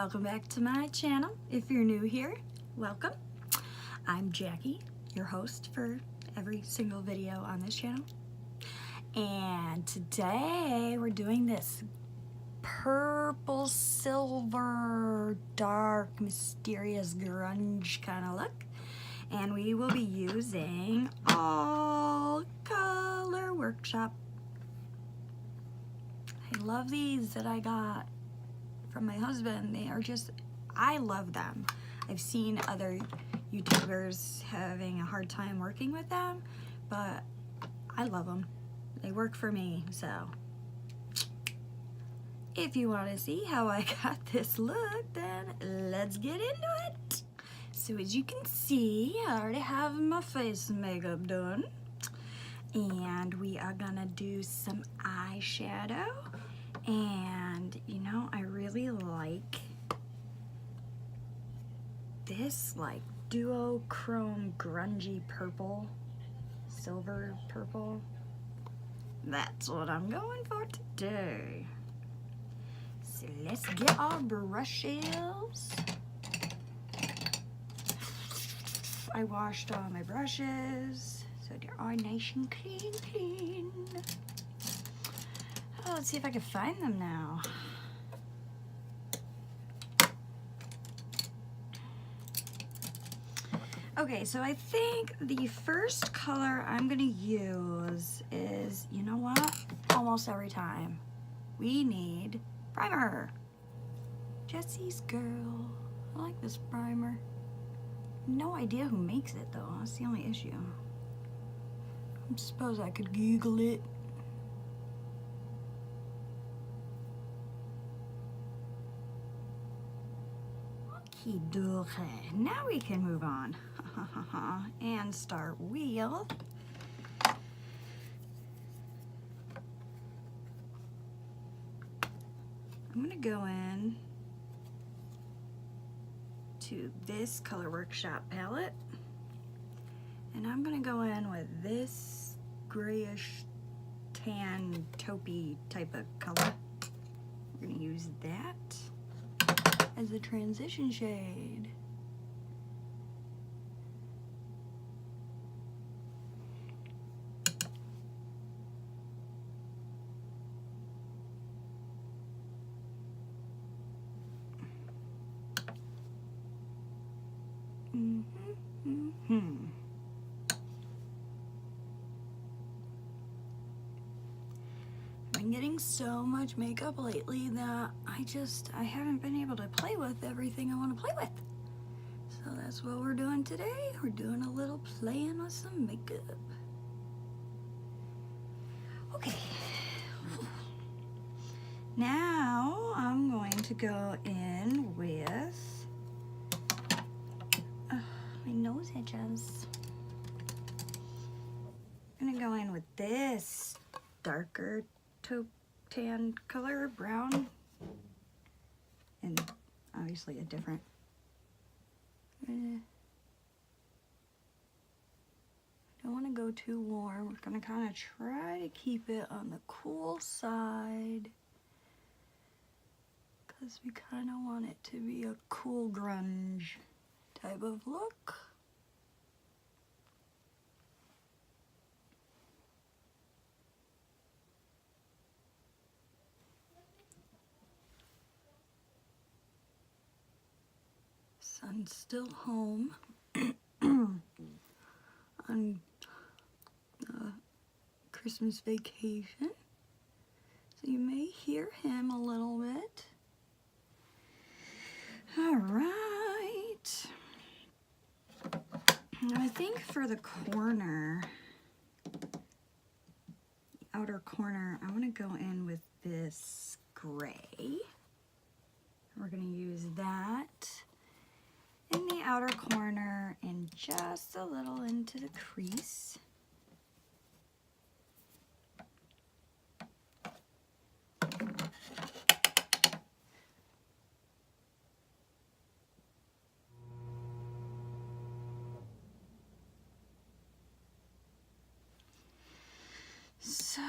welcome back to my channel. If you're new here, welcome. I'm Jackie, your host for every single video on this channel. And today we're doing this purple silver dark mysterious grunge kind of look, and we will be using all color workshop. I love these that I got from my husband. They are just, I love them. I've seen other YouTubers having a hard time working with them, but I love them. They work for me. So if you want to see how I got this look, then let's get into it. So as you can see, I already have my face makeup done, and we are gonna do some eyeshadow. And you know, I really like this like duochrome grungy purple, silver purple. That's what I'm going for today. So let's get our brushes. I washed all my brushes, so they are nice and clean. Oh, let's see if I can find them now. Okay, so I think the first color I'm gonna use is, you know what? Almost every time, we need primer. Jesse's Girl. I like this primer. No idea who makes it though. That's the only issue. I suppose I could Google it. Okie now we can move on and start wheel. I'm gonna go in to this Color Workshop palette, and I'm gonna go in with this grayish tan taupey type of color. We're gonna use that as a transition shade. I've been getting so much makeup lately that I haven't been able to play with everything I want to play with. So that's what we're doing today. We're doing a little playing with some makeup. Okay. Now I'm going to go in with my nose edges. I'm gonna go in with this darker taupe tan color, brown, and obviously a different. I don't want to go too warm. We're gonna kind of try to keep it on the cool side, because we kind of want it to be a cool grunge type of look. Son's still home on Christmas vacation, so you may hear him a little bit. All right. Now I think for the corner, the outer corner, I want to go in with this gray. We're going to use that in the outer corner and just a little into the crease. So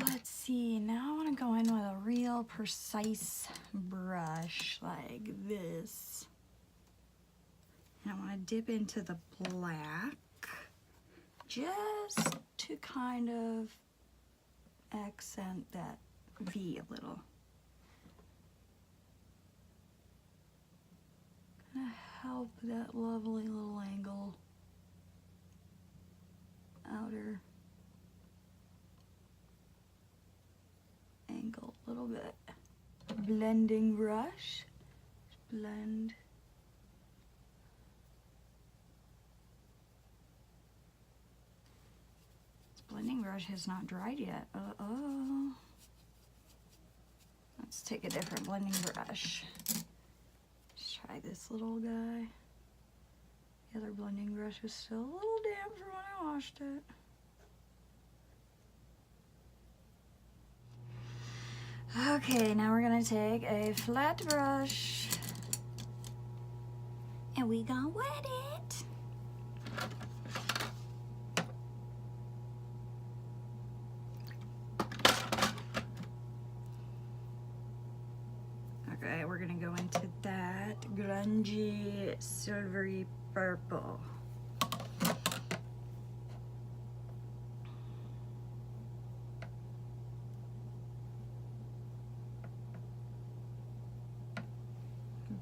let's see, now I want to go in with a real precise brush like this. And I want to dip into the black just to kind of accent that V a little. Kind of help that lovely little angle, outer angle a little bit. Blending brush, blend. This blending brush has not dried yet. Uh-oh. Let's take a different blending brush. Let's try this little guy. The other blending brush was still a little damp from when I washed it. Okay, now we're gonna take a flat brush and we gonna wet it. Okay, we're gonna go into that grungy silvery purple.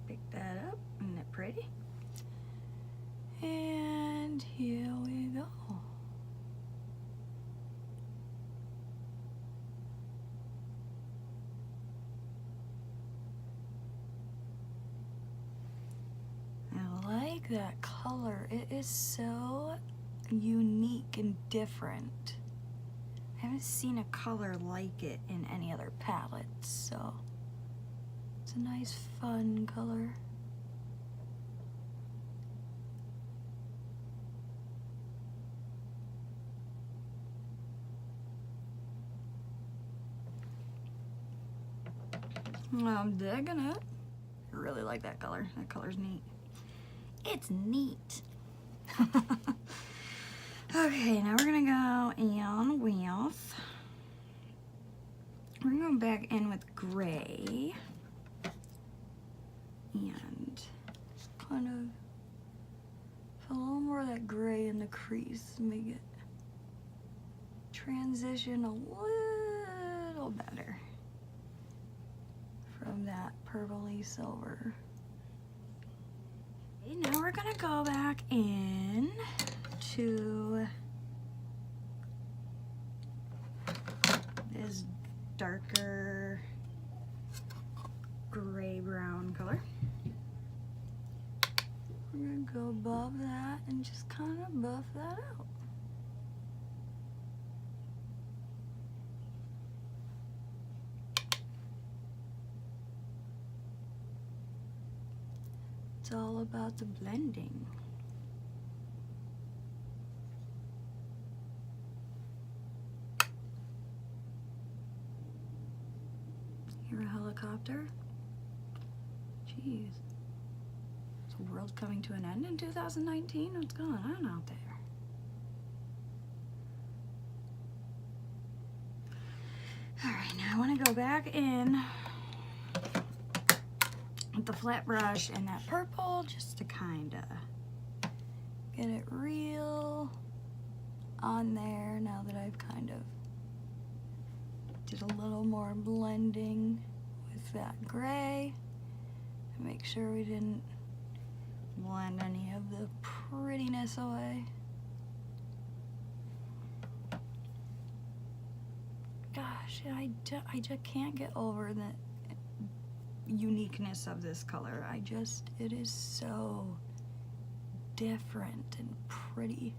Pick that up, isn't it pretty? And here we go. I like that color. It is so unique and different. I haven't seen a color like it in any other palettes, so it's a nice, fun color. I'm digging it. I really like that color. That color's neat. It's neat. Okay, now we're gonna go in with, we're gonna go back in with gray and kind of put a little more of that gray in the crease, make it transition a little better from that purpley silver. Okay, now we're gonna go back in to this darker gray-brown color. We're gonna go above that and just kind of buff that out. It's all about the blending. You're a helicopter? Jeez. Is the world coming to an end in 2019? What's going on out there? Alright, now I want to go back in with the flat brush and that purple just to kind of get it real on there now that I've kind of did a little more blending with that gray. Make sure we didn't blend any of the prettiness away. Gosh, I just can't get over the uniqueness of this color. It is so different and pretty.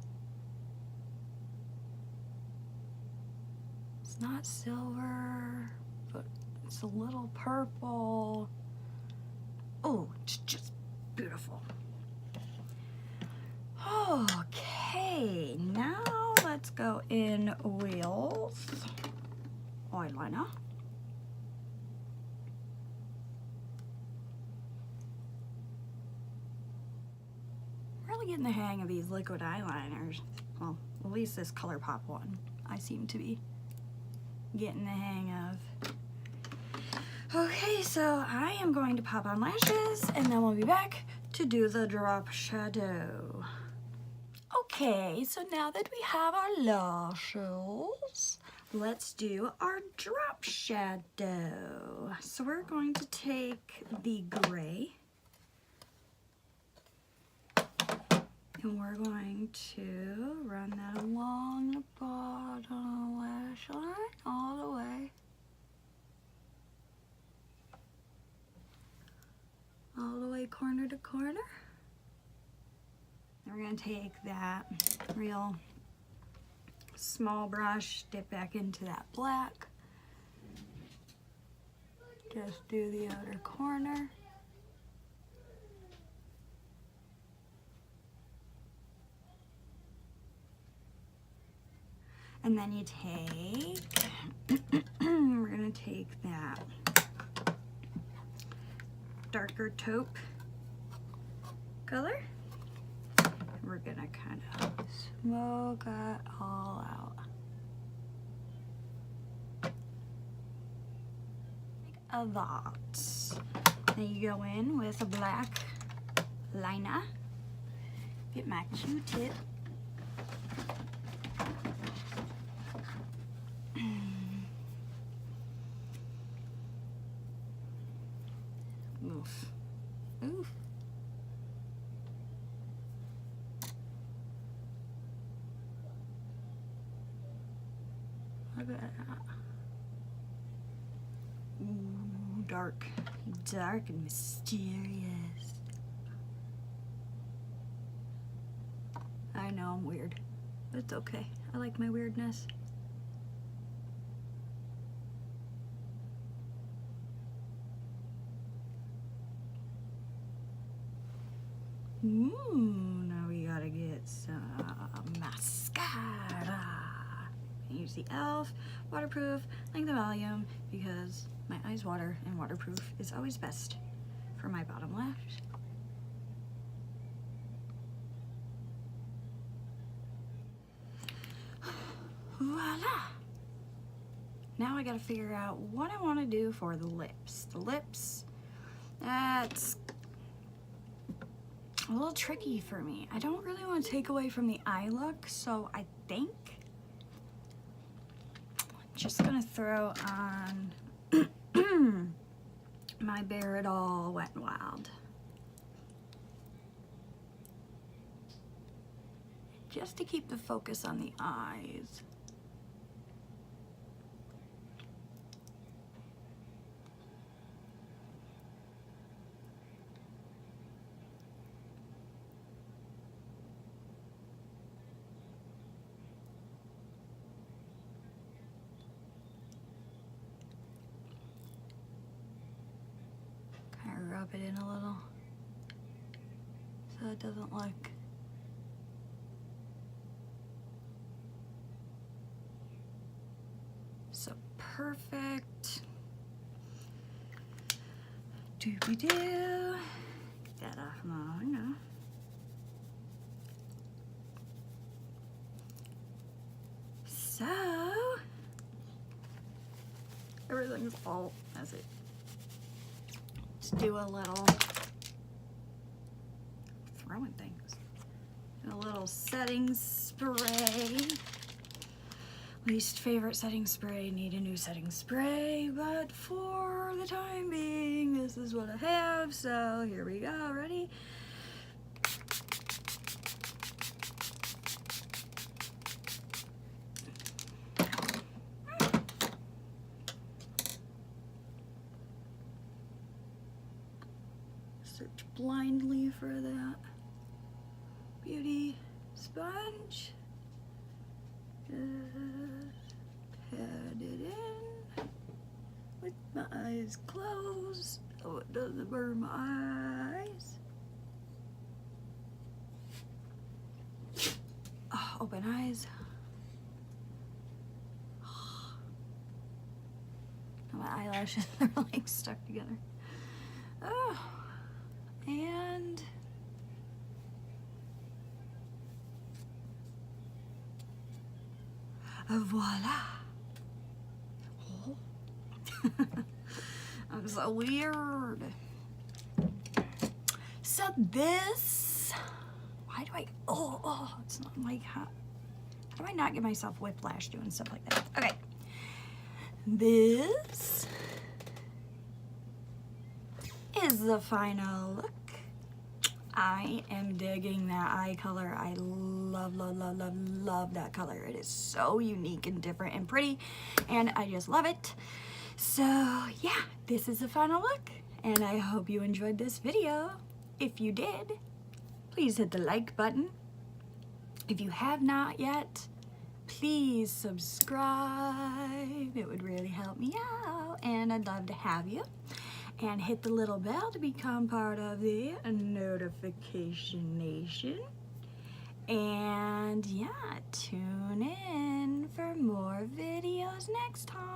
It's not silver, but it's a little purple. Oh, it's just beautiful. Okay, now let's go in with eyeliner. Really getting the hang of these liquid eyeliners. Well, at least this ColourPop one I seem to be getting the hang of. Okay, so I am going to pop on lashes and then we'll be back to do the drop shadow. Okay, so now that we have our lashes, let's do our drop shadow. So we're going to take the gray and we're going to run that along the bottom lash line all the way. All the way corner to corner. Then we're going to take that real small brush, dip back into that black. Just do the outer corner. And then you take, we're going to take that darker taupe color. We're gonna kind of smoke it all out. Like a that. Then you go in with a black liner. Get my Q-tip. Oof. Oof. Look at that. Ooh, dark. Dark and mysterious. I know I'm weird, but it's okay. I like my weirdness. Ooh, now we gotta get some mascara. I use the E.L.F. waterproof, length of volume, because my eyes water and waterproof is always best for my bottom lash. Voila! Now I gotta figure out what I want to do for the lips. The lips, that's a little tricky for me. I don't really want to take away from the eye look, so I think I'm just gonna throw on my Bare It All Wet n Wild. Just to keep the focus on the eyes. Rub it in a little so it doesn't look so perfect. Doobie-doo. Get that off now, I know. So everything's all as it. Do a little throwing things. A little setting spray. Least favorite setting spray. Need a new setting spray, but for the time being, this is what I have. So here we go. Ready? Search blindly for that beauty sponge. Just pat it in with my eyes closed so it doesn't burn my eyes. Oh, open eyes. My eyelashes are like stuck together. Oh. And voila. Oh. I'm so weird. So this, why do I, it's not like, how do I not get myself whiplash doing stuff like that? Okay. This is the final look. I am digging that eye color. I love, love, love, love, love that color. It is so unique and different and pretty, and I just love it. So yeah, this is the final look, and I hope you enjoyed this video. If you did, please hit the like button. If you have not yet, please subscribe. It would really help me out, and I'd love to have you. And hit the little bell to become part of the notification nation. And yeah, tune in for more videos next time.